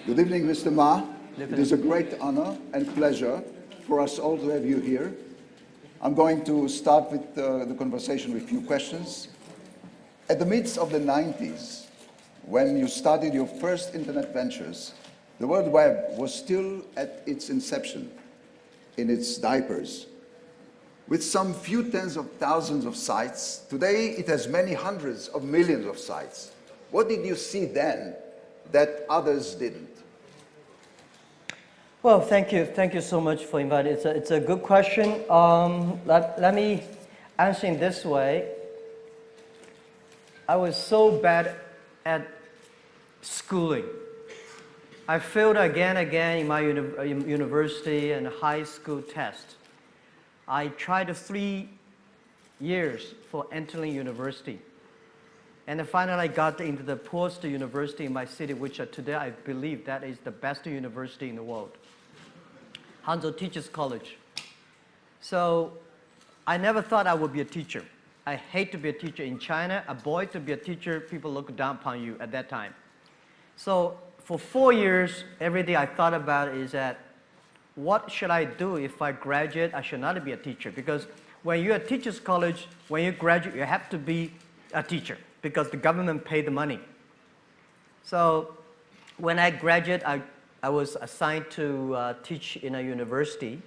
Good evening, Mr. Ma. Good It evening. is a great honor and pleasure for us all to have you here. I'm going to start with the conversation with a few questions. At the midst of the 90s, when you started your first internet ventures, the World Web was still at its inception, in its diapers. With some few tens of thousands of sites, today it has many hundreds of millions of sites. What did you see then that others didn't? Well, thank you. Thank you so much for inviting. It's a good question. Let me answer in this way. I was so bad at schooling. I failed again and again in my university and high school test. I tried 3 years for entering university. And finally I got into the poorest university in my city, which today I believe that is the best university in the world. Hangzhou Teachers College. So I never thought I would be a teacher. I hate to be a teacher in China. A boy to be a teacher, people look down upon you at that time. So for 4 years, every day I thought about is that what should I do if I graduate? I should not be a teacher, because when you're at teachers college, when you graduate, you have to be a teacher because the government paid the money. So when I graduated, I was assigned to teach in a university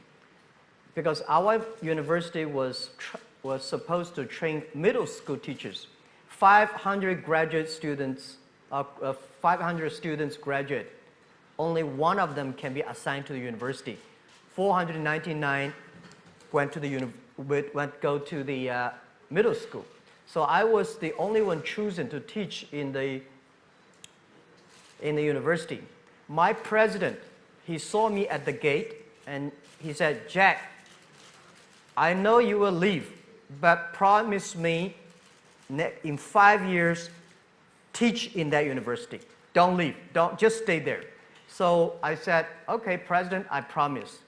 because our university was supposed to train middle school teachers. 500 graduate students, 500 students graduate. Only one of them can be assigned to the university. 499 went to go to the middle school. So I was the only one chosen to teach in the university. My president, he saw me at the gate and he said, "Jack, I know you will leave, but promise me in 5 years, teach in that university. Don't leave, just stay there." So I said, "Okay, President, I promise."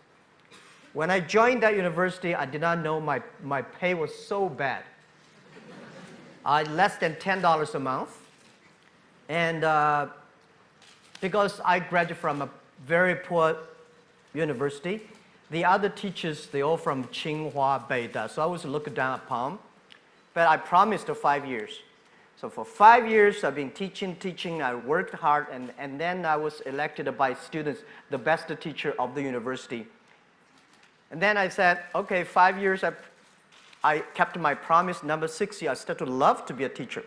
When I joined that university, I did not know my pay was so bad. Less than $10 a month. And because I graduated from a very poor university, the other teachers, they all from Tsinghua, Beida, so I was looked down upon. But I promised for 5 years. So for 5 years, I've been teaching, I worked hard, and then I was elected by students the best teacher of the university. And then I said, okay, 5 years, I kept my promise. Number 6 year, I started to love to be a teacher.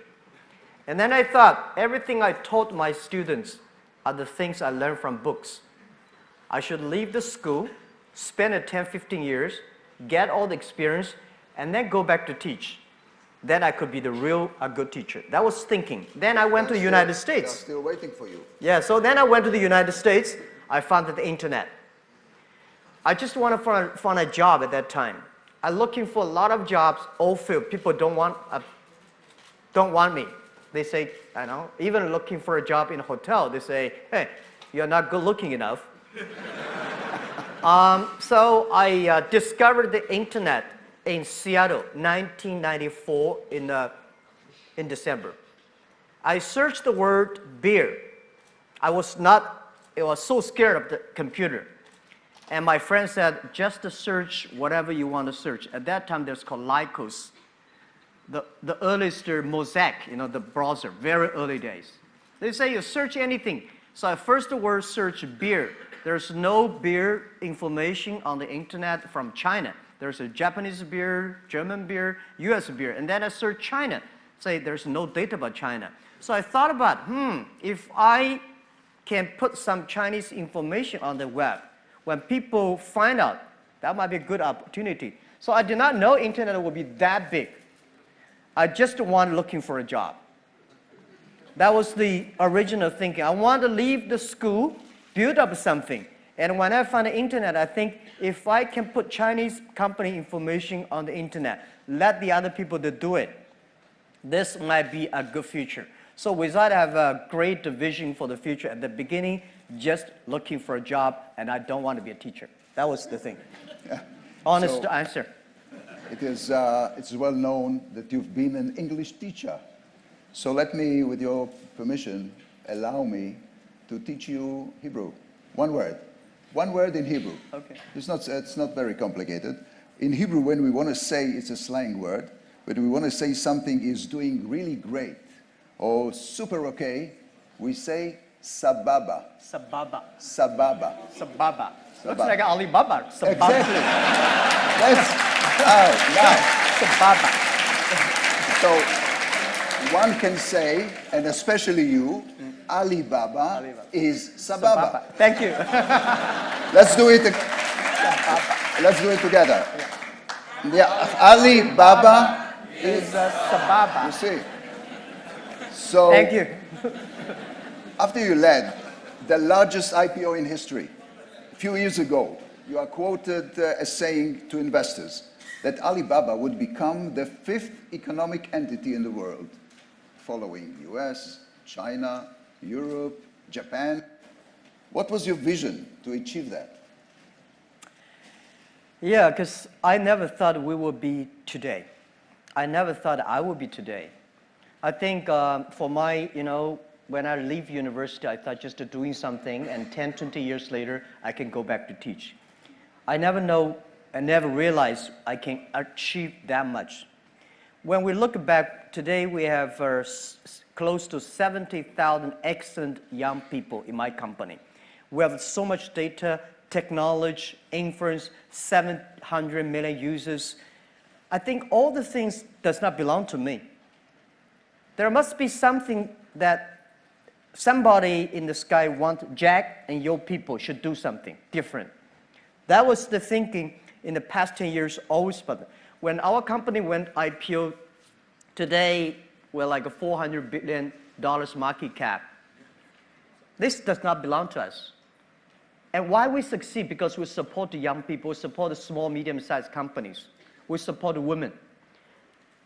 And then I thought, everything I taught my students are the things I learned from books. I should leave the school, spend 10, 15 years, get all the experience, and then go back to teach. Then I could be a good teacher. That was thinking. Then I went to the United States. They're still waiting for you. Yeah, so then I went to the United States. I found the internet. I just wanted to find a job at that time. I'm looking for a lot of jobs, all filled. People don't want me. They say, I know, even looking for a job in a hotel, they say, "Hey, you're not good looking enough." So I discovered the internet in Seattle, 1994 in December. I searched the word beer. I was so scared of the computer. And my friend said, just to search whatever you want to search. At that time, there's called Lycos. The earliest Mosaic, the browser, very early days. They say you search anything. So I first word search beer. There's no beer information on the internet from China. There's a Japanese beer, German beer, US beer. And then I search China. Say there's no data about China. So I thought about, if I can put some Chinese information on the web, when people find out, that might be a good opportunity. So I did not know internet would be that big. I just wanted looking for a job. That was the original thinking. I wanted to leave the school, build up something. And when I found the internet, I think if I can put Chinese company information on the internet, let the other people to do it, this might be a good future. So with that, I have a great vision for the future. At the beginning, just looking for a job, and I don't want to be a teacher. That was the thing. Yeah. Honest answer. It's well known that you've been an English teacher. So let me, with your permission, allow me to teach you Hebrew. One word. One word in Hebrew. Okay. It's not very complicated. In Hebrew, when we want to say, it's a slang word, when we want to say something is doing really great or super okay, we say sababa. Sababa. Sababa. Sababa. Looks Sababa. like Alibaba. Sababa. Exactly. That's now. Sababa. So one can say, and especially you, Alibaba is sababa. Thank you. Let's do it. Let's do it together. Yeah, Alibaba Is is. Sababa. You see. So Thank you. after you led the largest IPO in history, a few years ago, you are quoted as saying to investors that Alibaba would become the 5th economic entity in the world, following US, China, Europe, Japan. What was your vision to achieve that? Yeah, because I never thought we would be today. I never thought I would be today. I think for my, when I leave university, I thought just doing something, and 10, 20 years later, I can go back to teach. I never realized I can achieve that much. When we look back, today we have close to 70,000 excellent young people in my company. We have so much data, technology, inference, 700 million users. I think all the things does not belong to me. There must be something that somebody in the sky wants Jack and your people should do something different. That was the thinking in the past 10 years always. But when our company went IPO, today we're like a $400 billion market cap. This does not belong to us. And why we succeed? Because we support the young people, we support the small, medium-sized companies, we support the women.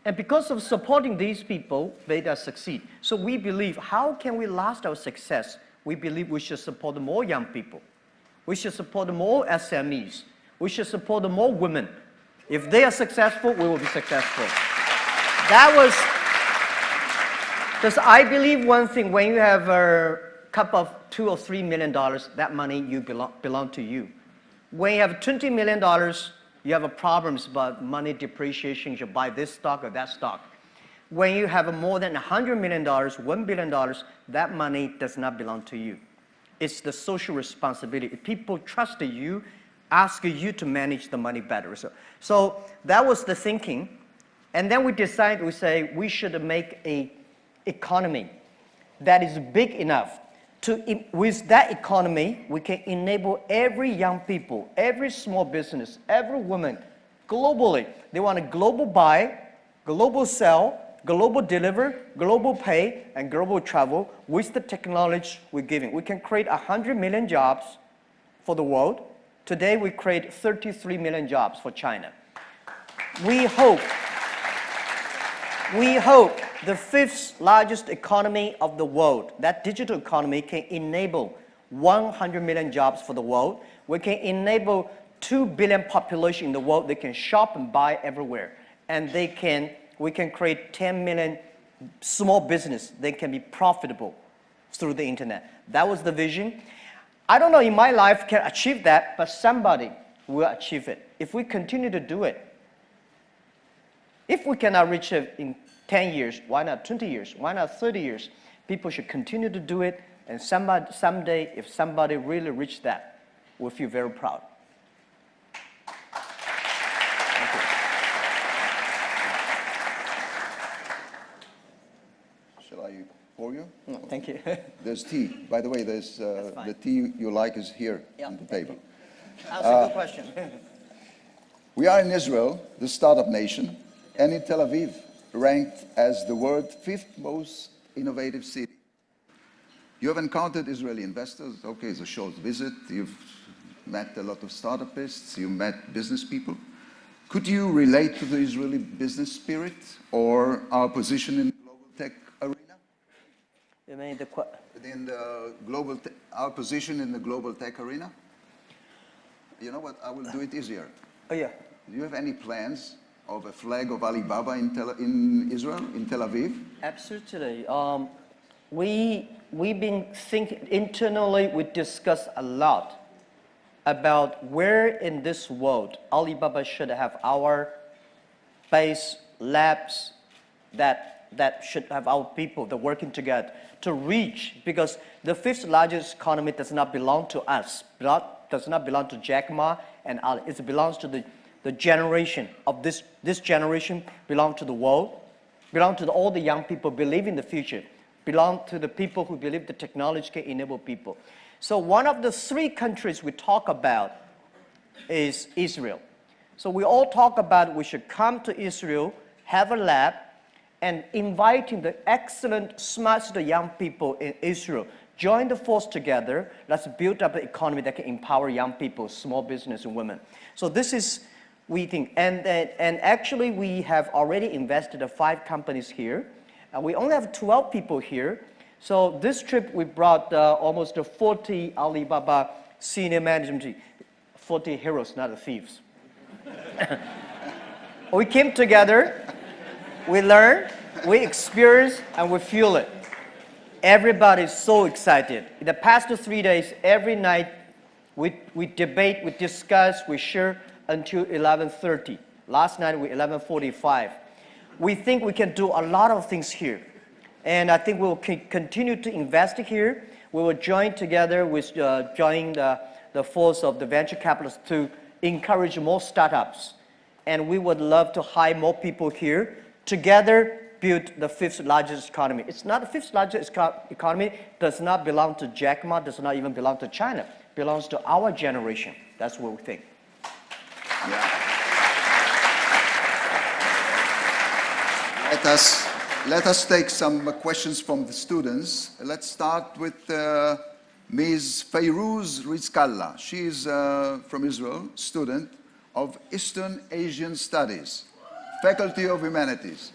And because of supporting these people, they succeed. So we believe, how can we last our success? We believe we should support more young people. We should support more SMEs. We should support more women. If they are successful, we will be successful. That was, because I believe one thing, when you have a cup of $2 or $3 million, that money belong to you. When you have $20 million, you have problems about money depreciation, you should buy this stock or that stock. When you have more than $100 million, $1 billion, that money does not belong to you. It's the social responsibility. People trust you, ask you to manage the money better. So that was the thinking. And then we decided, we say, we should make an economy that is big enough with that economy, we can enable every young people, every small business, every woman, globally. They want a global buy, global sell, global deliver, global pay, and global travel with the technology we're giving. We can create 100 million jobs for the world. Today, we create 33 million jobs for China. We hope the 5th largest economy of the world, that digital economy, can enable 100 million jobs for the world. We can enable 2 billion population in the world. They can shop and buy everywhere. And we can create 10 million small business. They can be profitable through the internet. That was the vision. I don't know in my life can achieve that, but somebody will achieve it. If we continue to do it, if we cannot reach it in 10 years, why not 20 years? Why not 30 years? People should continue to do it, and someday, if somebody really reach that, we'll feel very proud. Thank you. Shall I pour you? No, thank you. There's tea. By the way, there's the tea you like is here on the table. That's a good question. We are in Israel, the startup nation, and in Tel Aviv, ranked as the world's 5th most innovative city. You have encountered Israeli investors. Okay, it's a short visit. You've met a lot of startupists. You met business people. Could you relate to the Israeli business spirit or our position in the global tech arena? You mean our position in the global tech arena? You know what? I will do it easier. Oh, yeah. Do you have any plans of a flag of Alibaba in Israel, in Tel Aviv? Absolutely. we've been thinking internally, we discussed a lot about where in this world Alibaba should have our base labs that should have our people that working together to reach, because the fifth largest economy does not belong to us, does not belong to Jack Ma and Ali. It belongs to the generation of this generation, belong to the world, belong to all the young people believe in the future, belong to the people who believe the technology can enable people. So one of the three countries we talk about is Israel. So we all talk about we should come to Israel, have a lab, and inviting the excellent, smart young people in Israel, join the force together. Let's build up an economy that can empower young people, small business and women. So this is, we think, and actually we have already invested in 5 companies here. We only have 12 people here. So this trip we brought almost 40 Alibaba senior management team, 40 heroes, not the thieves. We came together, we learn, we experience, and we feel it. Everybody is so excited. In the past 3 days, every night, we debate, we discuss, we share until 11:30. Last night, we 11:45. We think we can do a lot of things here. And I think we'll continue to invest here. We will join together with join the force of the venture capitalists to encourage more startups. And we would love to hire more people here. Together, build the 5th largest economy. It's not the 5th largest economy, does not belong to Jack Ma, does not even belong to China. Belongs to our generation. That's what we think. Yeah. Let us take some questions from the students. Let's start with Ms. Fayrouz Rizkallah. She is from Israel, student of Eastern Asian Studies, Faculty of Humanities.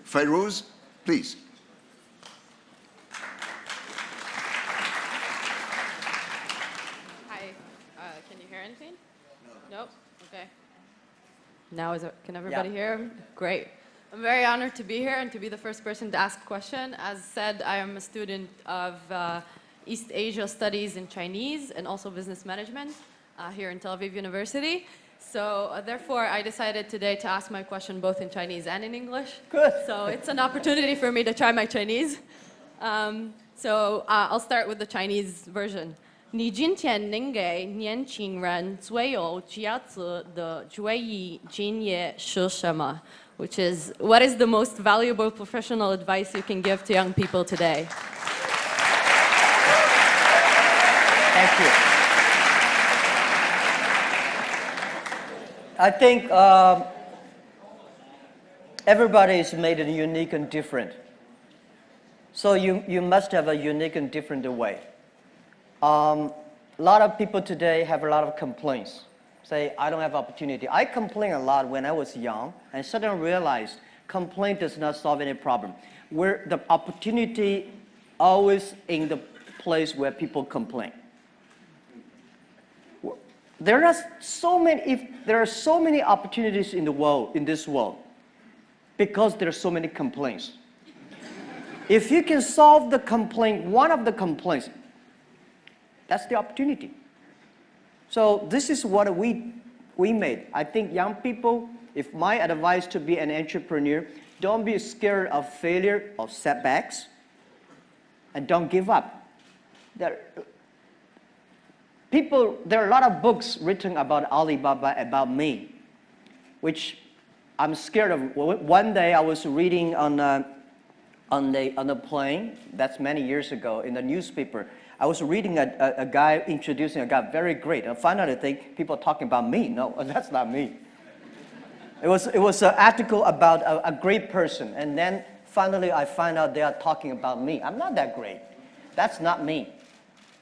Fayrouz, please. Hi, can you hear anything? No. Nope, okay. Now can everybody hear? Great. I'm very honored to be here and to be the first person to ask a question. As said, I am a student of East Asia Studies in Chinese and also Business Management here in Tel Aviv University. So therefore, I decided today to ask my question both in Chinese and in English. Good. So it's an opportunity for me to try my Chinese. I'll start with the Chinese version. 你今天能给年轻人最有价值的专业经验是什么? Which is, what is the most valuable professional advice you can give to young people today? Thank you. I think everybody is made unique and different. So you must have a unique and different way. A lot of people today have a lot of complaints. Say, I don't have opportunity. I complained a lot when I was young and suddenly realized complaint does not solve any problem. Where the opportunity always in the place where people complain. There are so many opportunities in the world, in this world, because there are so many complaints. If you can solve the complaint, one of the complaints, that's the opportunity. So this is what we made. I think young people, if my advice to be an entrepreneur, don't be scared of failure or setbacks, and don't give up. There are a lot of books written about Alibaba, about me, which I'm scared of. One day I was reading on the plane, that's many years ago, in the newspaper. I was reading a guy introducing a guy, very great. And finally I think people are talking about me. No, that's not me. It was an article about a great person. And then finally I find out they are talking about me. I'm not that great. That's not me,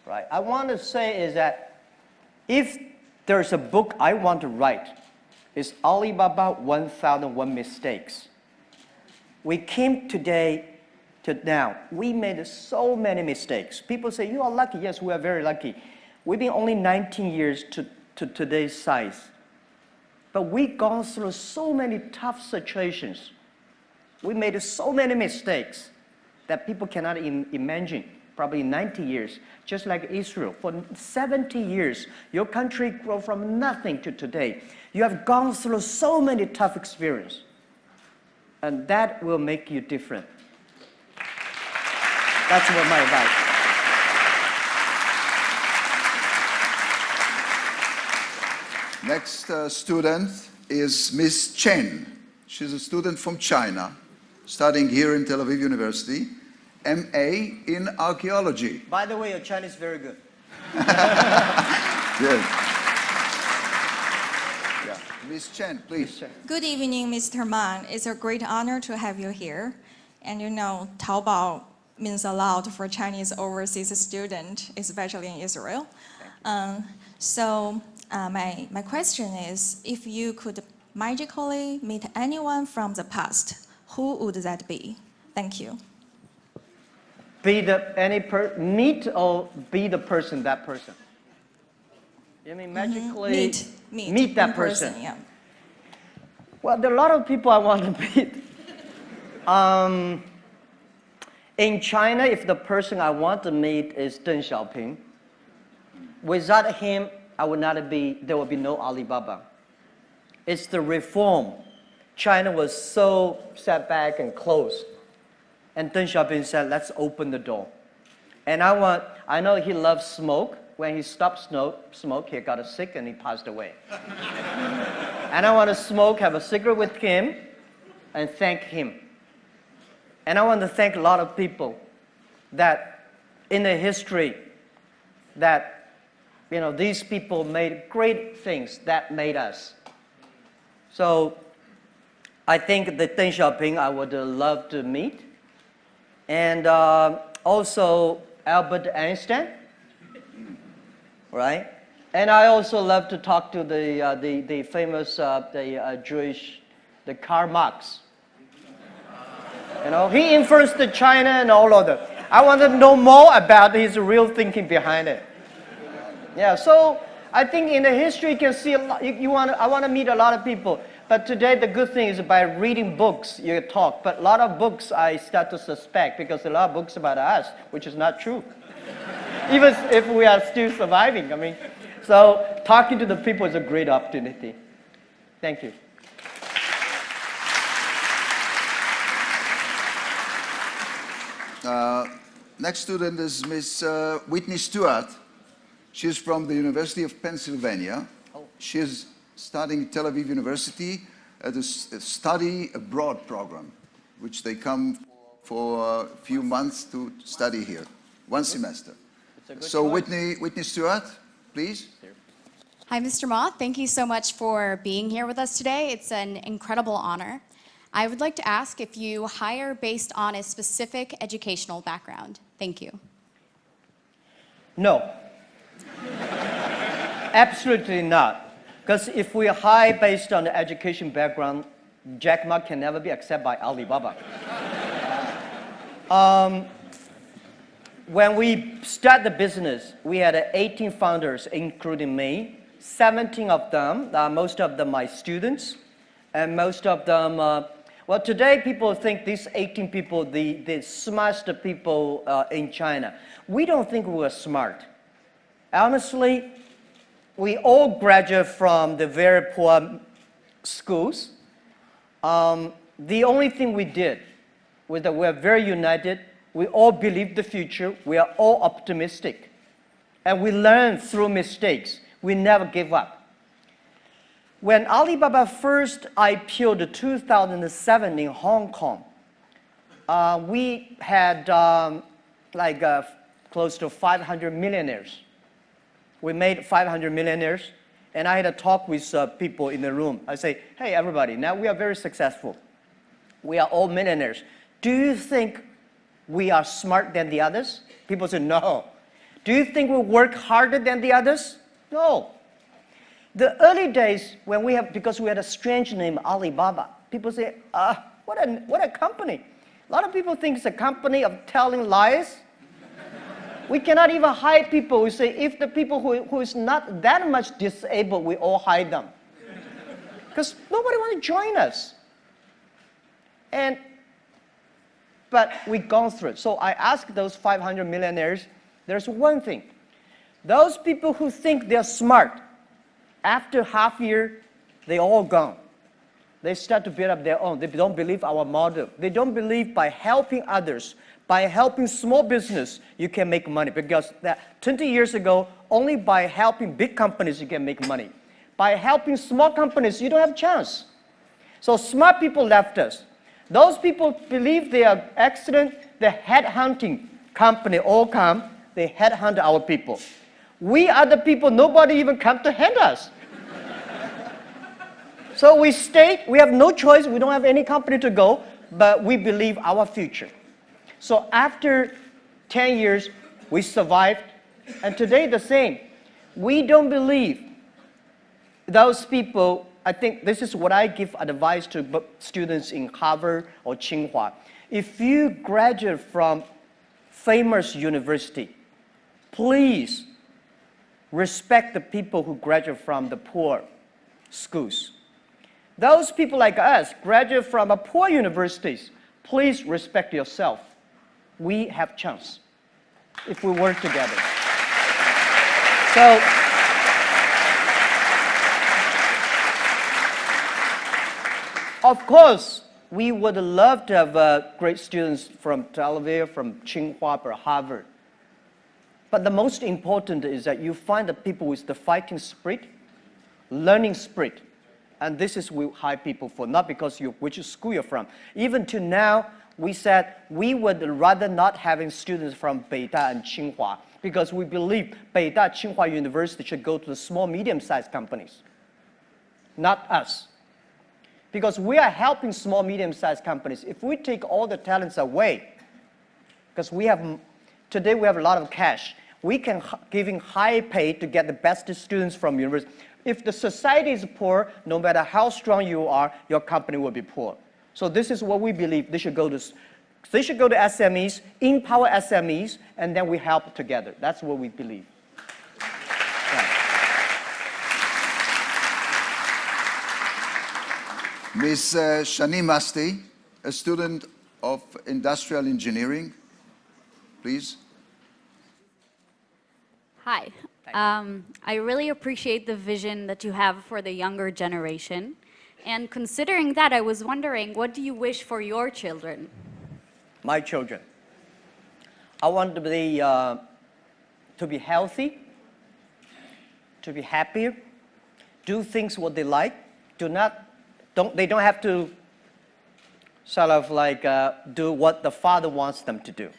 right? I want to say is that if there's a book I want to write, it's Alibaba 1001 Mistakes. We came today to now, we made so many mistakes. People say, you are lucky. Yes, we are very lucky. We've been only 19 years to today's size. But we've gone through so many tough situations. We made so many mistakes that people cannot imagine. probably 90 years, just like Israel. For 70 years, your country grew from nothing to today. You have gone through so many tough experiences, and that will make you different. That's what my advice. Next student is Miss Chen. She's a student from China, studying here in Tel Aviv University, MA in archaeology. By the way, your Chinese is very good. Yes. Yeah. Miss Chen, please. Good evening, Mr. Man. It's a great honor to have you here. And you know, Taobao means a lot for Chinese overseas students, especially in Israel. My question is, if you could magically meet anyone from the past, who would that be? Thank you. Meet or be the person, that person? You mean magically Meet that in person? Yeah. Well, there are a lot of people I want to meet. In China, if the person I want to meet is Deng Xiaoping, without him, there would be no Alibaba. It's the reform. China was so set back and closed. And Deng Xiaoping said, let's open the door. And I know he loves smoke. When he stopped smoke, he got sick and he passed away. And I want to have a cigarette with him and thank him. And I want to thank a lot of people that in the history that, these people made great things that made us. So I think that Deng Xiaoping I would love to meet. And also Albert Einstein, right? And I also love to talk to the famous Jewish, Karl Marx. He influenced China and all of them. I want to know more about his real thinking behind it. Yeah, so I think in the history you can see a lot. I want to meet a lot of people. But today the good thing is by reading books you talk. But a lot of books I start to suspect because a lot of books about us, which is not true. Even if we are still surviving. So talking to the people is a great opportunity. Thank you. Next student is Miss Whitney Stewart. She's from the University of Pennsylvania. She's studying Tel Aviv University at a study abroad program, which they come for a few months to study here, one semester. So Whitney Stewart, please. Hi, Mr. Ma. Thank you so much for being here with us today. It's an incredible honor. I would like to ask if you hire based on a specific educational background. Thank you. No. Absolutely not. Because if we hire based on the education background, Jack Ma can never be accepted by Alibaba. When we start the business, we had 18 founders, including me. 17 of them, most of them my students, and most of them, well, today people think these 18 people, the smartest people in China. We don't think we're smart. Honestly, we all graduate from the very poor schools. The only thing we did was that we're very united. We all believe the future. We are all optimistic. And we learn through mistakes. We never give up. When Alibaba first IPO'd in 2007 in Hong Kong, we had close to 500 millionaires. We made 500 millionaires, and I had a talk with people in the room. I say, hey, everybody, now we are very successful. We are all millionaires. Do you think we are smarter than the others? People say, no. Do you think we work harder than the others? No. The early days, because we had a strange name, Alibaba, people say, what a company. A lot of people think it's a company of telling lies. We cannot even hire people. We say, if the people who is not that much disabled, we all hire them. Because nobody wants to join us. And but we've gone through it. So I asked those 500 millionaires, there's one thing. Those people who think they're smart, after half year, they all gone. They start to build up their own. They don't believe our model. They don't believe by helping others, by helping small business, you can make money. Because 20 years ago, only by helping big companies, you can make money. By helping small companies, you don't have a chance. So smart people left us. Those people believe they are excellent. The headhunting company all come. They headhunt our people. We are the people, nobody even come to hunt us. So we stayed, we have no choice, we don't have any company to go, but we believe our future. So after 10 years, we survived, and today the same. We don't believe those people. I think this is what I give advice to students in Harvard or Tsinghua. If you graduate from famous university, please respect the people who graduate from the poor schools. Those people like us graduate from a poor universities, please respect yourself. We have chance if we work together. So, of course, we would love to have great students from Tel Aviv, from Tsinghua, or Harvard. But the most important is that you find the people with the fighting spirit, learning spirit. And this is we hire people for, not because which school you're from. Even to now, we said we would rather not having students from Beida and Tsinghua because we believe Beida, Tsinghua University should go to the small, medium-sized companies, not us. Because we are helping small, medium-sized companies. If we take all the talents away, because today we have a lot of cash, we can giving high pay to get the best students from university. If the society is poor, no matter how strong you are, your company will be poor. So this is what we believe. They should go to SMEs, empower SMEs, and then we help together. That's what we believe. Ms. Shani Masti, a student of industrial engineering, please. Hi. I really appreciate the vision that you have for the younger generation. And considering that, I was wondering, what do you wish for your children? My children. I want them to be healthy, to be happier, do things what they like. They don't have to sort of like do what the father wants them to do.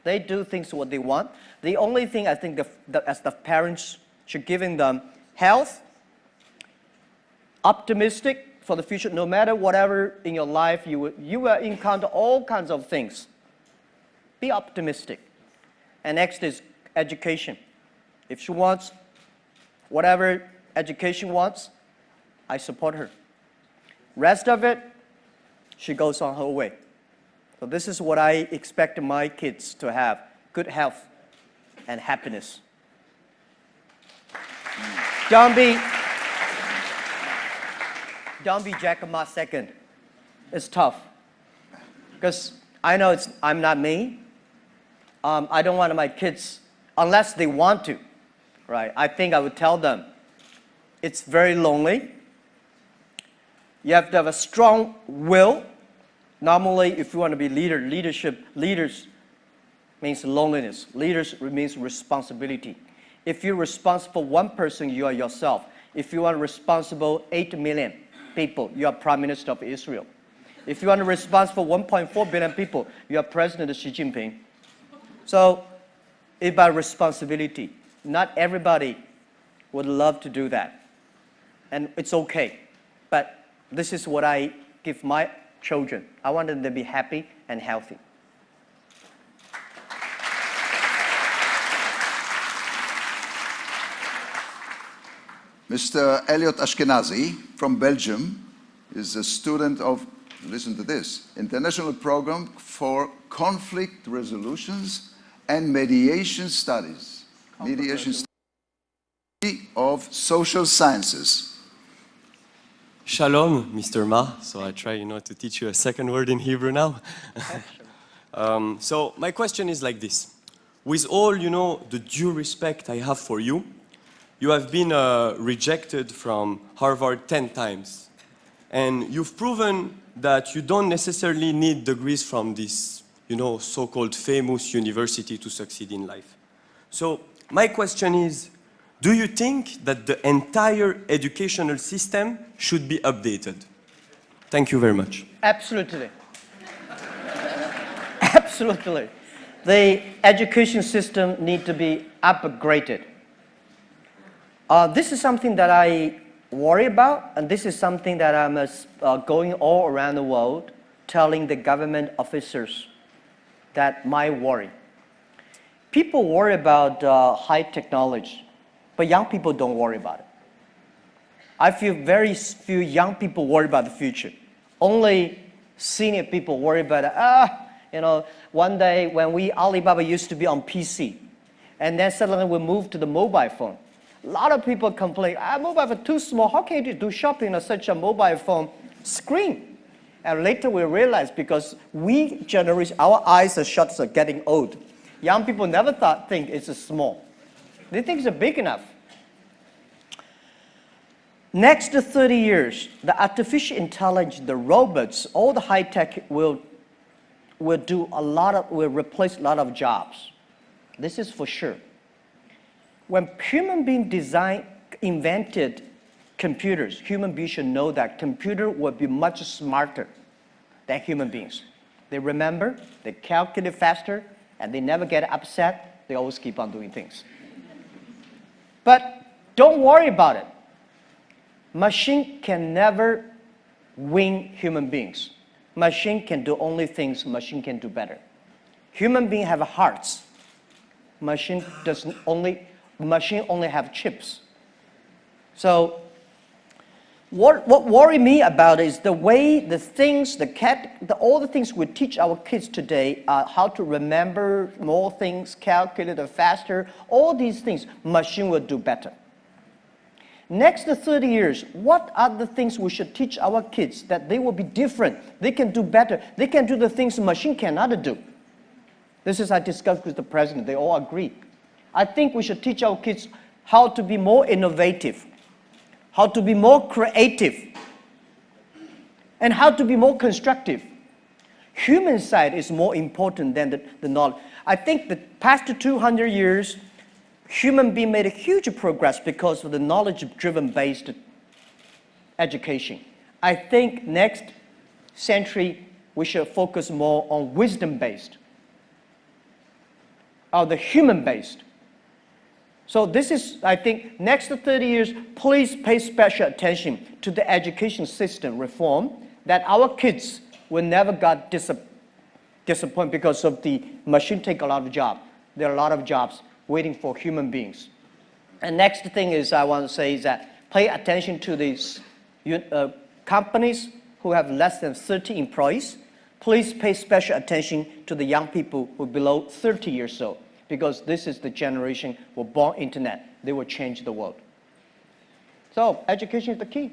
They do things what they want. The only thing I think as the parents should giving them health, optimistic for the future. No matter whatever in your life you will encounter all kinds of things. Be optimistic. And next is education. If she wants whatever education wants, I support her. Rest of it, she goes on her way. So this is what I expect my kids to have: good health and happiness. Don't be Jack Ma second. It's tough. Because I know I'm not me. I don't want my kids, unless they want to, right? I think I would tell them, it's very lonely. You have to have a strong will. Normally, if you want to be leaders means loneliness. Leaders means responsibility. If you're responsible for one person, you are yourself. If you are responsible 8 million people, you are Prime Minister of Israel. If you are responsible for 1.4 billion people, you are President Xi Jinping. So it's about responsibility. Not everybody would love to do that. And it's okay. But this is what I give my children. I want them to be happy and healthy. Mr. Elliot Ashkenazi from Belgium is a student of, listen to this, International Program for Conflict Resolutions and Mediation Studies. Mediation Studies of Social Sciences. Shalom, Mr. Ma. So I try, to teach you a second word in Hebrew now. So my question is like this. With all, the due respect I have for you, you have been rejected from Harvard 10 times. And you've proven that you don't necessarily need degrees from this, so-called famous university to succeed in life. So my question is, do you think that the entire educational system should be updated? Thank you very much. Absolutely. Absolutely. The education system needs to be upgraded. This is something that I worry about, and this is something that I'm going all around the world telling the government officers that my worry. People worry about high technology, but young people don't worry about it. I feel very few young people worry about the future. Only senior people worry about one day when Alibaba used to be on PC, and then suddenly we moved to the mobile phone. A lot of people complain, mobile phone too small, how can you do shopping on such a mobile phone screen? And later we realized because our eyes are shut, so getting old. Young people never think it's small. They think it's big enough. Next 30 years, the artificial intelligence, the robots, all the high tech will replace a lot of jobs. This is for sure. When human beings invented computers, human beings should know that computer will be much smarter than human beings. They remember, they calculate faster, and they never get upset. They always keep on doing things. But don't worry about it. Machine can never win human beings. Machine can do only things machine can do better. Human beings have hearts. Machine only have chips. So what worry me about is the way all the things we teach our kids today, how to remember more things, calculate faster, all these things, machine will do better. Next 30 years, what are the things we should teach our kids that they will be different, they can do better, they can do the things the machine cannot do? This is I discussed with the president, they all agree. I think we should teach our kids how to be more innovative, how to be more creative, and how to be more constructive. Human side is more important than the knowledge. I think the past 200 years, human being made a huge progress because of the knowledge-driven based education. I think next century we should focus more on wisdom-based, or the human-based. So this is, I think, next 30 years, please pay special attention to the education system reform that our kids will never get disappointed because of the machine take a lot of jobs. There are a lot of jobs waiting for human beings. And next thing is I want to say is that pay attention to these companies who have less than 30 employees. Please pay special attention to the young people who are below 30 years old, because this is the generation who were born internet. They will change the world. So education is the key.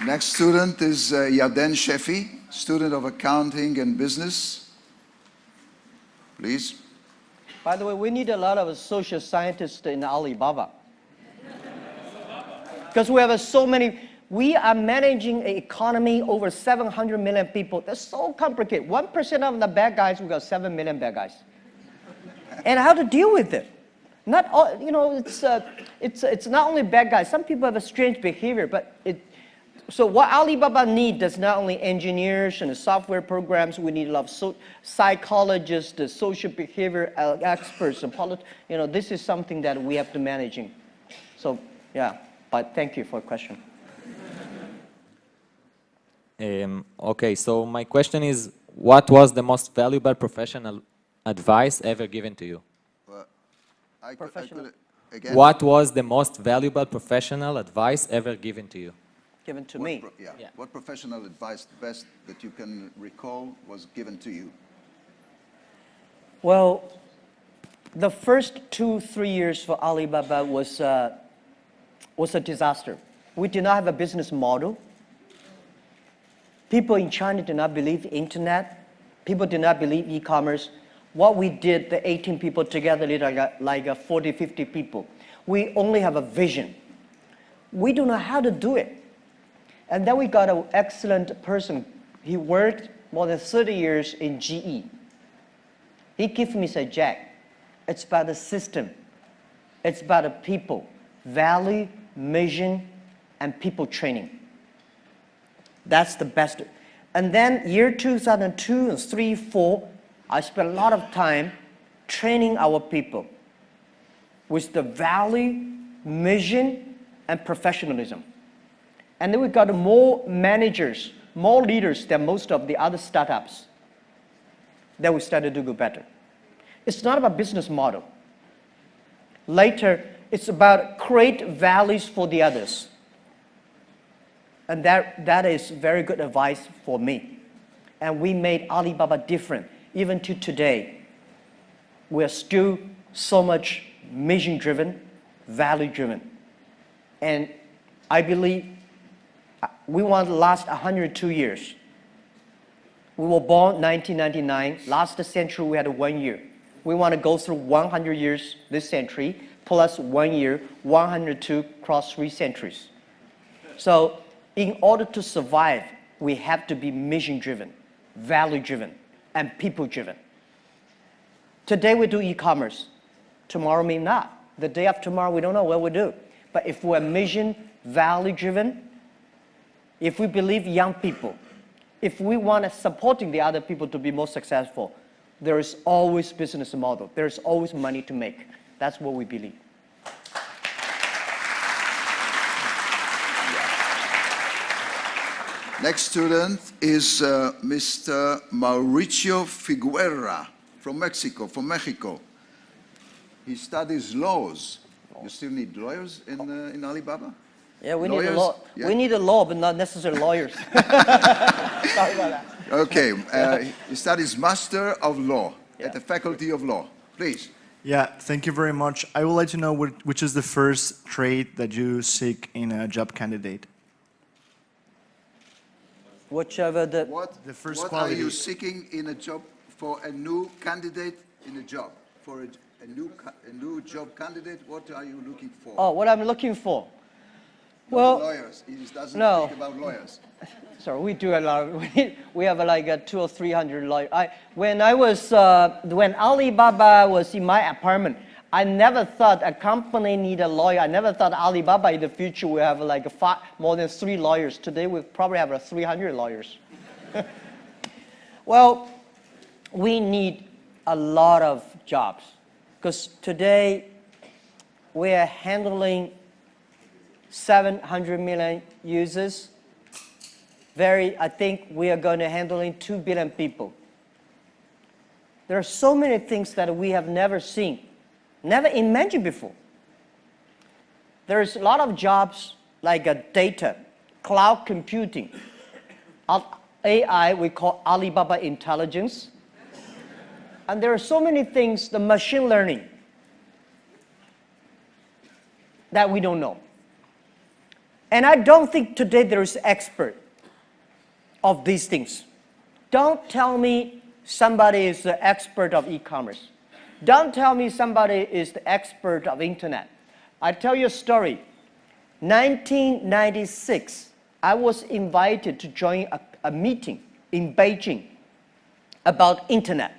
Next student is Yarden Shefi, student of accounting and business. Please. By the way, we need a lot of social scientists in Alibaba. Because we have so many, we are managing an economy over 700 million people. That's so complicated. 1% of the bad guys, we got 7 million bad guys. And how to deal with it? Not all, it's not only bad guys. Some people have a strange behavior, but so what Alibaba needs is not only engineers and software programs. We need a lot of psychologists, social behavior experts, and this is something that we have to manage. So yeah, but thank you for the question. Okay, so my question is, what was the most valuable professional advice ever given to you? Again. What was the most valuable professional advice ever given to you? Given to me. Yeah. What professional advice, the best that you can recall, was given to you? Well, the first 2-3 years for Alibaba was a disaster. We did not have a business model. People in China did not believe internet. People did not believe e-commerce. What we did, the 18 people together, like 40, 50 people. We only have a vision. We don't know how to do it. And then we got an excellent person. He worked more than 30 years in GE. He gave me, said, Jack, it's about the system. It's about the people, value, mission, and people training. That's the best. And then year 2002 and 3, 4, I spent a lot of time training our people with the value, mission, and professionalism. And then we got more managers, more leaders than most of the other startups. Then we started to go better. It's not about business model. Later, it's about create values for the others. And that is very good advice for me. And we made Alibaba different. Even to today, we're still so much mission-driven, value-driven. And I believe we want to last 102 years. We were born 1999. Last century, we had 1 year. We want to go through 100 years this century, plus 1 year, 102 cross 3 centuries. So in order to survive, we have to be mission-driven, value-driven, and people-driven. Today we do e-commerce. Tomorrow may not. The day after tomorrow, we don't know what we'll do. But if we're mission, value-driven, if we believe young people, if we want to supporting the other people to be more successful, there is always business model. There is always money to make. That's what we believe. Next student is Mr. Mauricio Figueroa from Mexico. He studies laws. You still need lawyers in Alibaba? Yeah, we Lawyers? need a law. Yeah. We need a law, but not necessarily lawyers. Sorry about that. Okay, he studies Master of Law at the Faculty of Law. Please. Yeah, thank you very much. I would like to know which is the first trait that you seek in a job candidate. Whichever the... The first what quality. are you seeking in a job for a new candidate in a job? For a new job candidate, what are you looking for? Oh, what I'm looking for? Not Well, lawyers. He doesn't no. think about lawyers. sorry, we do a lot. We have like 200 or 300 lawyers. When Alibaba was in my apartment, I never thought a company need a lawyer. I never thought Alibaba in the future will have like more than 3 lawyers. Today we probably have 300 lawyers. Well, we need a lot of jobs because today we are handling 700 million users. I think we are going to handling 2 billion people. There are so many things that we have never seen, never imagined before. There's a lot of jobs like data, cloud computing, AI, we call Alibaba Intelligence. And there are so many things, the machine learning, that we don't know. And I don't think today there is expert of these things. Don't tell me somebody is the expert of e-commerce. Don't tell me somebody is the expert of internet. I tell you a story. 1996, I was invited to join a meeting in Beijing about internet.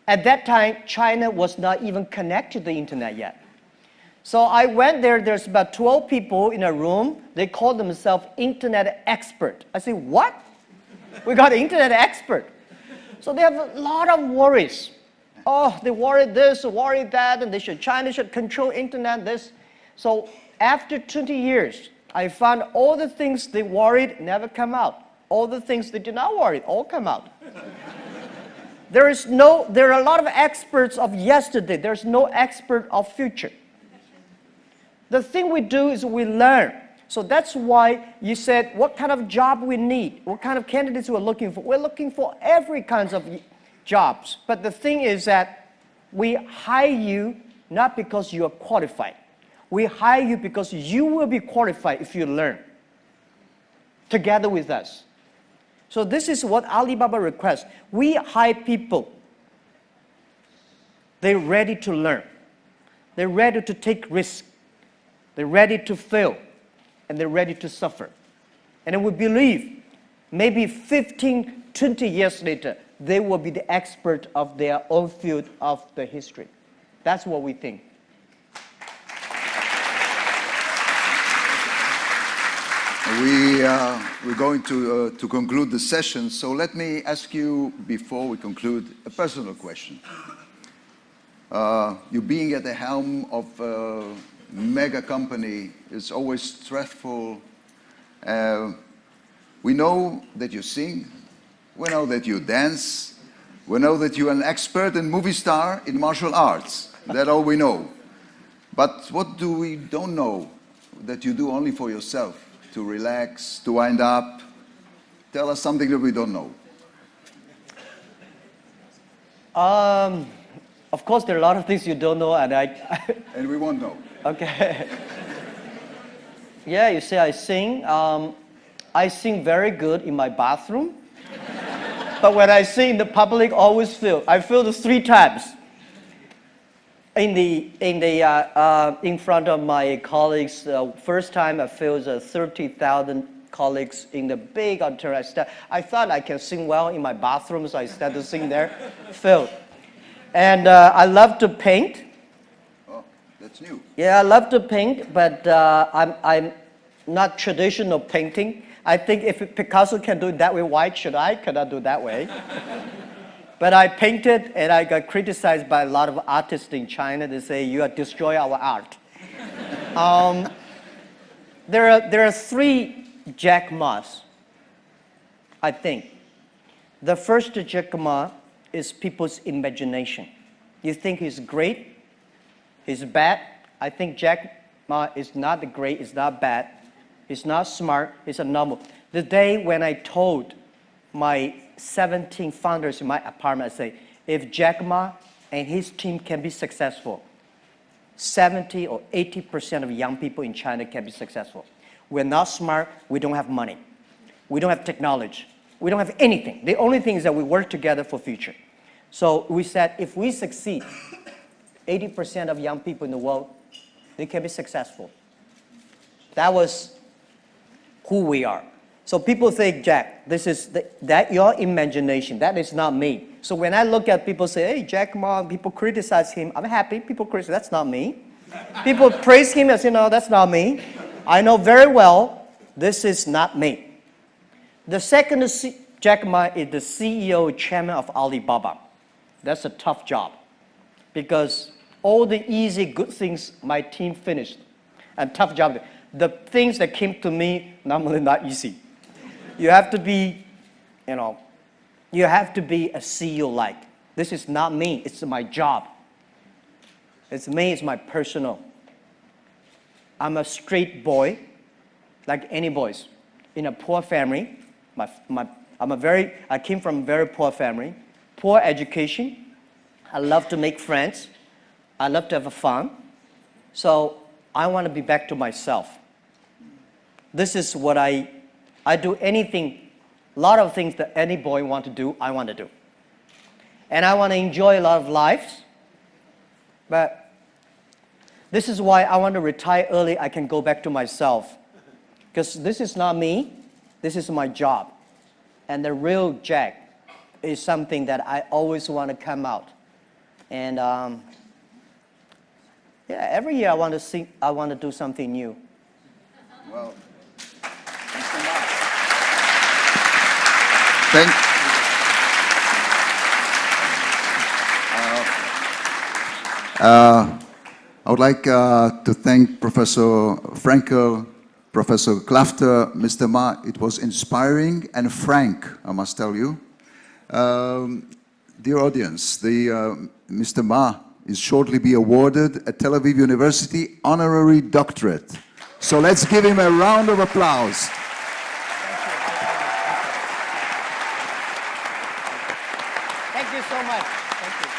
At that time, China was not even connected to the internet yet. So I went there, there's about 12 people in a room. They call themselves internet expert. I say, what? We got an internet expert. So they have a lot of worries. Oh, they worry this, worry that, and China should control internet, this. So after 20 years, I found all the things they worried never come out. All the things they did not worry, all come out. There are a lot of experts of yesterday. There's no expert of future. The thing we do is we learn. So that's why you said, what kind of job we need, what kind of candidates we're looking for. We're looking for every kinds of jobs. But the thing is that we hire you not because you are qualified. We hire you because you will be qualified if you learn together with us. So this is what Alibaba requests. We hire people. They're ready to learn. They're ready to take risks. They're ready to fail. And they're ready to suffer. And we believe maybe 15, 20 years later, they will be the expert of their own field of the history. That's what we think. We're going to conclude the session, so let me ask you, before we conclude, a personal question. You being at the helm of a mega company is always stressful. We know that you sing, we know that you dance, we know that you're an expert and movie star in martial arts. That's all we know. But what do we don't know that you do only for yourself? To relax, to wind up? Tell us something that we don't know. Of course, there are a lot of things you don't know, and And we won't know. Okay. Yeah, you say I sing. I sing very good in my bathroom. But when I sing in the public, always feel. I feel the 3 times. In front of my colleagues, first time I feel 30,000 colleagues in the big auditorium. I thought I can sing well in my bathroom, so I started to sing there. Filled. And I love to paint. Oh, that's new. Yeah, I love to paint, but I'm not traditional painting. I think if Picasso can do it that way, why should I cannot do it that way? But I painted, and I got criticized by a lot of artists in China. They say, you are destroying our art. There are 3 Jack Ma's, I think. The first Jack Ma is people's imagination. You think he's great, he's bad. I think Jack Ma is not great, he's not bad, he's not smart, he's a normal. The day when I told my 17 founders in my apartment, I say, if Jack Ma and his team can be successful, 70 or 80% of young people in China can be successful. We're not smart, we don't have money. We don't have technology. We don't have anything. The only thing is that we work together for future. So we said, if we succeed, 80% of young people in the world, they can be successful. That was who we are. So people think, Jack, this is that your imagination. That is not me. So when I look at people say, hey, Jack Ma, people criticize him. I'm happy. People criticize. That's not me. People praise him as, no, that's not me. I know very well this is not me. The second Jack Ma is the CEO, chairman of Alibaba. That's a tough job because all the easy, good things my team finished. And tough job. The things that came to me, normally not easy. You have to be, you have to be a CEO-like. This is not me, it's my job. It's me, it's my personal. I'm a straight boy, like any boys, in a poor family. I came from a very poor family, poor education. I love to make friends. I love to have fun. So I want to be back to myself. This is what I do anything, a lot of things that any boy want to do, I want to do. And I want to enjoy a lot of lives. But this is why I want to retire early. I can go back to myself. Because this is not me. This is my job. And the real Jack is something that I always want to come out. And yeah, every year I want to do something new. Well, I would like to thank Professor Frankel, Professor Klafter, Mr. Ma. It was inspiring and frank, I must tell you. Dear audience, Mr. Ma is shortly be awarded a Tel Aviv University honorary doctorate. So let's give him a round of applause. Thank you so much. Thank you.